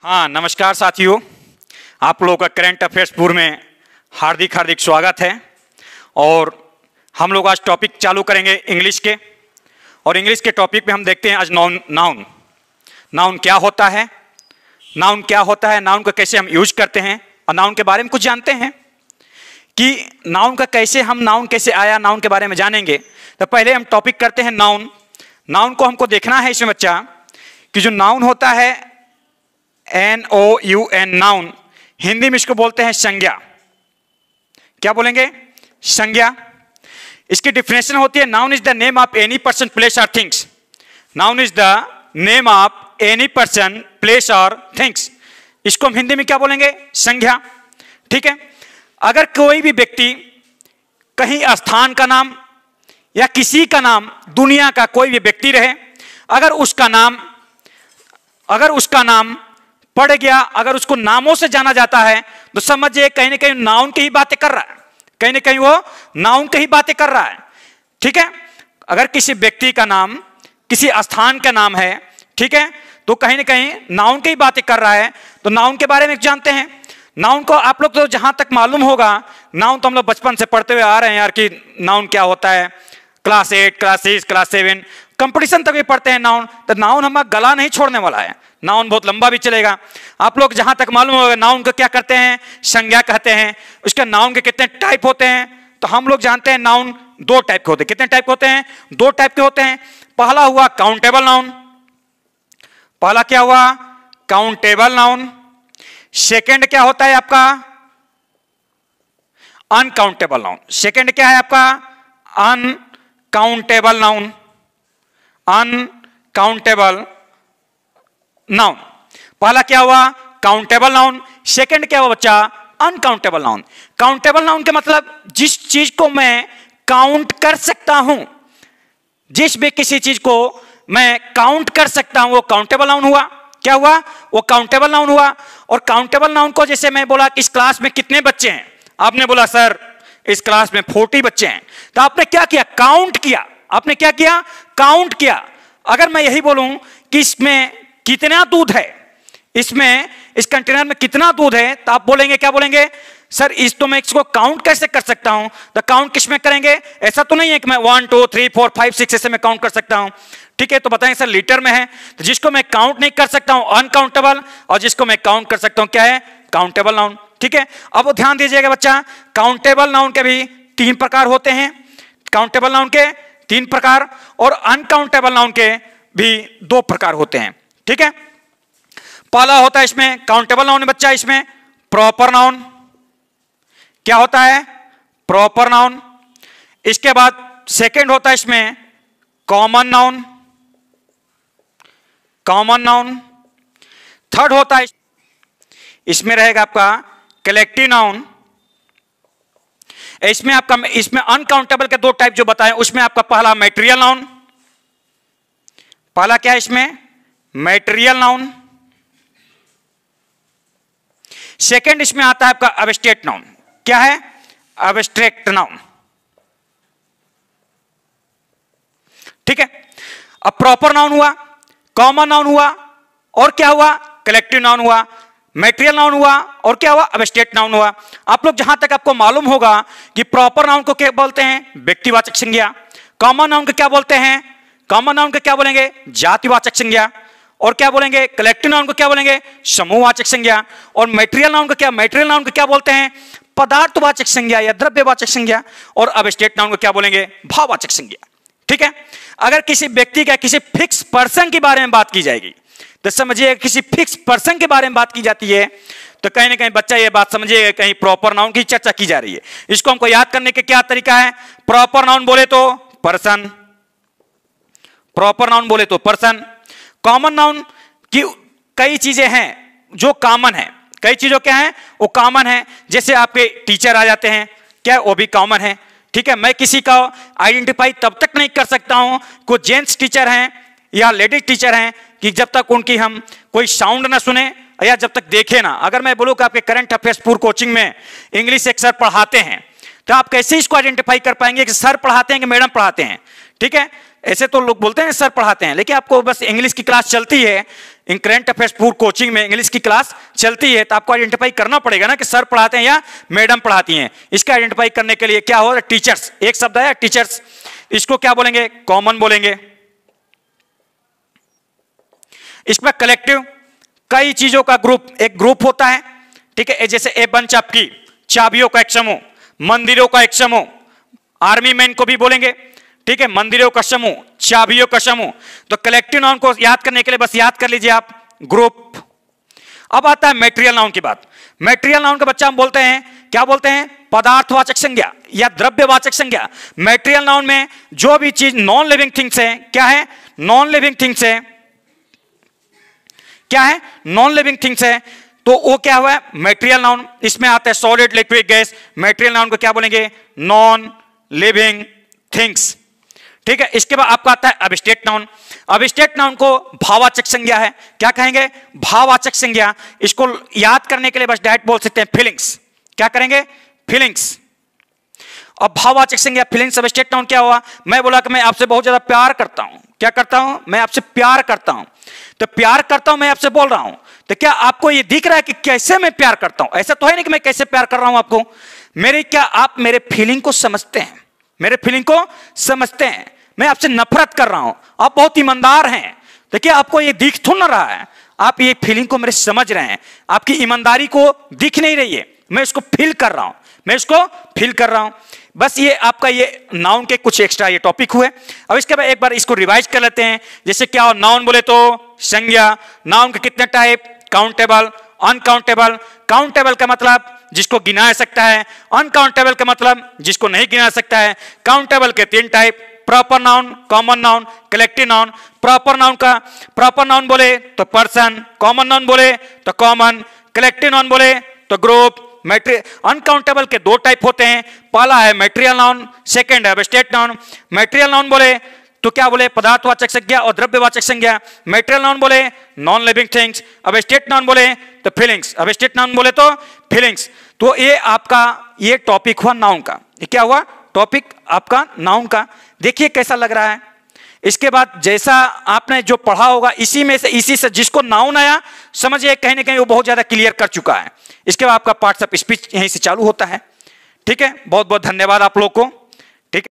हाँ, नमस्कार साथियों, आप लोगों का करंट अफेयर्स पूर्व में हार्दिक हार्दिक स्वागत है। और हम लोग आज टॉपिक चालू करेंगे इंग्लिश के। और इंग्लिश के टॉपिक में हम देखते हैं आज नाउन नाउन क्या होता है, नाउन क्या होता है, नाउन को कैसे हम यूज करते हैं और नाउन के बारे में कुछ जानते हैं कि नाउन का कैसे हम नाउन कैसे आया, नाउन के बारे में जानेंगे। तो पहले हम टॉपिक करते हैं नाउन। नाउन को हमको देखना है इसमें बच्चा कि जो नाउन होता है NOUN, नाउन, हिंदी में इसको बोलते हैं संज्ञा। क्या बोलेंगे? संज्ञा। इसकी डिफिनेशन होती है noun is the name of any person, place और things. Noun is the name of any person, place और थिंग्स। इसको हम हिंदी में क्या बोलेंगे? संज्ञा। ठीक है। अगर कोई भी व्यक्ति कहीं स्थान का नाम या किसी का नाम, दुनिया का कोई भी व्यक्ति रहे, अगर उसका नाम पड़ गया, अगर उसको नामों से जाना जाता है तो समझिए कहीं ना कहीं नाउन की ही बातें कर रहा है, कहीं ना कहीं वो नाउन की ही बातें कर रहा है। ठीक है। अगर किसी व्यक्ति का नाम किसी स्थान का नाम है, ठीक है, तो कहीं ना कहीं नाउन की ही बातें कर रहा है। तो नाउन के बारे में जानते हैं। नाउन को आप लोग तो जहां तक मालूम होगा, नाउन तो हम लोग बचपन से पढ़ते हुए आ रहे हैं यार कि नाउन क्या होता है। क्लास 8, क्लास 6, क्लास 7 कंपटीशन तक भी पढ़ते हैं नाउन। तो नाउन हमारा गला नहीं छोड़ने वाला है, नाउन बहुत लंबा भी चलेगा। आप लोग जहां तक मालूम होगा नाउन को क्या करते हैं? संज्ञा कहते हैं। उसके नाउन के कितने टाइप होते हैं तो हम लोग जानते हैं नाउन 2 टाइप के होते हैं। कितने टाइप के होते हैं? 2 टाइप के होते हैं। पहला हुआ काउंटेबल नाउन। पहला क्या हुआ? Countable noun. सेकंड क्या होता है आपका? Uncountable noun. सेकंड क्या है आपका? Uncountable noun. Uncountable noun. पहला क्या हुआ? Countable noun. सेकंड क्या हुआ बच्चा? Uncountable noun. काउंटेबल नाउन के मतलब जिस चीज को मैं काउंट कर सकता हूं, जिस भी किसी चीज को मैं काउंट कर सकता हूं, वो काउंटेबल नाउन हुआ। क्या हुआ? वो काउंटेबल नाउन हुआ। और काउंटेबल नाउन को जैसे मैं बोला कि इस क्लास में कितने बच्चे हैं, आपने बोला सर इस क्लास में 40 बच्चे हैं, तो आपने क्या किया? काउंट किया। आपने क्या किया? काउंट किया। अगर मैं यही बोलूं कि इसमें कितना दूध है, इसमें इस कंटेनर में कितना दूध है, तो आप बोलेंगे, क्या बोलेंगे? सर तो मैं इसको काउंट कैसे कर सकता हूं? तो काउंट किस में करेंगे? ऐसा तो नहीं है कि मैं 1 2 3 4 5 6 ऐसे में काउंट कर सकता हूं। ठीक है। तो बताएं सर लीटर में है, तो जिसको मैं काउंट नहीं कर सकता हूं अनकाउंटेबल, और जिसको मैं काउंट कर सकता हूं क्या है? Countable noun. ठीक है। अब ध्यान दीजिएगा बच्चा, काउंटेबल नाउन के भी 3 प्रकार होते हैं। काउंटेबल नाउन के 3 प्रकार और अनकाउंटेबल नाउन के भी 2 प्रकार होते हैं। ठीक है। पहला होता है इसमें काउंटेबल नाउन बच्चा, इसमें प्रॉपर नाउन। क्या होता है? Proper noun. इसके बाद सेकंड होता है इसमें common noun. Common noun. Third होता है इसमें रहेगा आपका कलेक्टिव नाउन। इसमें अनकाउंटेबल के 2 टाइप जो बताएं, उसमें आपका पहला मैटेरियल नाउन। पहला क्या है इसमें? Material noun. सेकंड इसमें आता है आपका एब्स्ट्रैक्ट नाउन। क्या है? Abstract noun. ठीक है। अब प्रॉपर नाउन हुआ, कॉमन नाउन हुआ, और क्या हुआ? कलेक्टिव नाउन हुआ, मैटेरियल नाउन हुआ, और क्या हुआ? एब्स्ट्रैक्ट नाउन हुआ। आप लोग जहां तक आपको मालूम होगा कि प्रॉपर नाउन को क्या बोलते हैं? व्यक्तिवाचक संज्ञा। कॉमन नाउन को क्या बोलते हैं? कॉमन नाउन को क्या बोलेंगे? जातिवाचक संज्ञा। और क्या बोलेंगे? कलेक्टिव नाउन को क्या बोलेंगे? समूहवाचक संज्ञा। और मैटेरियल नाउन को क्या? मैटेरियल नाउन को क्या बोलते हैं? पदार्थवाचक संज्ञा या द्रव्यवाचक संज्ञा। और एब्स्ट्रैक्ट नाउन को क्या बोलेंगे? भाववाचक संज्ञा। ठीक है। अगर किसी व्यक्ति का किसी फिक्स पर्सन के बारे में बात की जाएगी, तो समझिए किसी फिक्स पर्सन के बारे में बात की जाती है, तो कहीं ना कहीं बच्चा ये बात समझिएगा कहीं प्रॉपर नाउन की चर्चा की जा रही है। इसको हमको याद करने का क्या तरीका है? प्रॉपर नाउन बोले तो पर्सन, प्रॉपर नाउन बोले तो पर्सन। कॉमन नाउन की कई चीजें हैं जो कॉमन है। कई चीजों क्या है? वो कॉमन है। जैसे आपके टीचर आ जाते हैं, क्या वो भी कॉमन है? ठीक है। मैं किसी का आइडेंटिफाई तब तक नहीं कर सकता हूं कोई जेंट्स टीचर हैं या लेडीज टीचर हैं कि जब तक उनकी हम कोई साउंड ना सुने या जब तक देखे ना। अगर मैं बोलूं कि आपके करंट अफेयर्स पूर्व कोचिंग में इंग्लिश एक सर पढ़ाते हैं, तो आप कैसे इसको आइडेंटिफाई कर पाएंगे कि सर पढ़ाते हैं कि मैडम पढ़ाते हैं? ठीक है। ऐसे तो लोग बोलते हैं सर पढ़ाते हैं, लेकिन आपको बस इंग्लिश की क्लास चलती है, इन करंट अफेयर्स पूरी कोचिंग में इंग्लिश की क्लास चलती है, तो आपको आइडेंटिफाई करना पड़ेगा ना कि सर पढ़ाते हैं या मैडम पढ़ाती हैं। इसका आइडेंटिफाई करने के लिए क्या हो, टीचर्स, एक शब्द है टीचर्स, इसको क्या बोलेंगे, कॉमन बोलेंगे। इसमें कलेक्टिव, कई चीजों का ग्रुप, एक ग्रुप होता है, ठीक है, जैसे ए बंच ऑफ की, चाबियों का एक समूह, मंदिरों का एक समूह, आर्मी मैन को भी बोलेंगे, ठीक है, मंदिरों का समूह, चाबियों का समूह। तो कलेक्टिव नाउन को याद करने के लिए बस याद कर लीजिए आप, ग्रुप। अब आता है मटेरियल नाउन की बात। मटेरियल नाउन का बच्चा हम बोलते हैं, क्या बोलते हैं, पदार्थवाचक संज्ञा या द्रव्यवाचक संज्ञा। मटेरियल नाउन में जो भी चीज नॉन लिविंग थिंग्स है, क्या है, नॉन लिविंग थिंग्स है, क्या है, नॉन लिविंग थिंग्स है, तो वो क्या हुआ है, मटेरियल नाउन। इसमें आता है solid, liquid, gas. Material noun को क्या बोलेंगे, नॉन लिविंग थिंग्स, ठीक है। इसके बाद आपका आता है अबस्टेट नाउन। अबस्टेट नाउन को भाववाचक संज्ञा है, क्या कहेंगे, भाववाचक संज्ञा। इसको याद करने के लिए बस डायरेक्ट बोल सकते हैं फीलिंग्स, क्या करेंगे, फीलिंग्स। अब भाववाचक संज्ञा फीलिंग्स, अबस्टेट नाउन क्या हुआ, मैं बोला कि मैं आपसे बहुत ज्यादा प्यार करता हूं, क्या करता हूं, मैं आपसे प्यार करता हूं, तो प्यार करता हूं मैं आपसे बोल रहा हूं, तो क्या आपको ये दिख रहा है कि कैसे मैं प्यार करता हूं, ऐसा तो है नहीं कि मैं कैसे प्यार कर रहा हूं आपको, मेरे, क्या आप मेरे फीलिंग को समझते हैं, मेरे फीलिंग को समझते हैं, मैं आपसे नफरत कर रहा हूं, आप बहुत ईमानदार हैं, तो क्या आपको ये दिख तो ना रहा है, आप ये फीलिंग को मेरे समझ रहे हैं, आपकी ईमानदारी को दिख नहीं रही है, मैं इसको फील कर रहा हूं, मैं इसको फील कर रहा हूं। बस ये आपका ये नाउन के कुछ एक्स्ट्रा ये टॉपिक हुए। अब इसके बाद एक बार इसको रिवाइज कर लेते हैं। जैसे क्या हो, नाउन बोले तो संज्ञा, नाउन के कितने टाइप, काउंटेबल, अनकाउंटेबल। काउंटेबल का मतलब जिसको गिना सकता है, अनकाउंटेबल का मतलब जिसको नहीं गिना सकता है। काउंटेबल के 3 type, proper noun, common noun, collective noun. Proper noun का, प्रॉपर नाउन बोले तो पर्सन, कॉमन नाउन बोले तो कॉमन, कलेक्टिव नाउन बोले तो ग्रुप। अनकाउंटेबल के 2 टाइप होते हैं, पहला है मटेरियल नाउन, सेकंड है अबस्टेट नाउन। मटेरियल नाउन बोले तो क्या बोले, पदार्थवाचक संज्ञा और द्रव्यवाचक संज्ञा। मटेरियल नाउन बोले नॉन लिविंग थिंग्स, अबस्टेट नाउन बोले तो फीलिंग्स, अबस्टेट नाउन बोले तो फीलिंग्स। तो ये आपका ये टॉपिक हुआ नाउन का, ये क्या हुआ, टॉपिक आपका नाउन का। देखिए कैसा लग रहा है। इसके बाद जैसा आपने जो पढ़ा होगा इसी में से, इसी से जिसको नाउन आया समझिए कहीं ना कहीं वो बहुत ज्यादा क्लियर कर चुका है। इसके बाद आपका पार्ट्स ऑफ स्पीच यहीं से चालू होता है। ठीक है, बहुत बहुत धन्यवाद आप लोग को।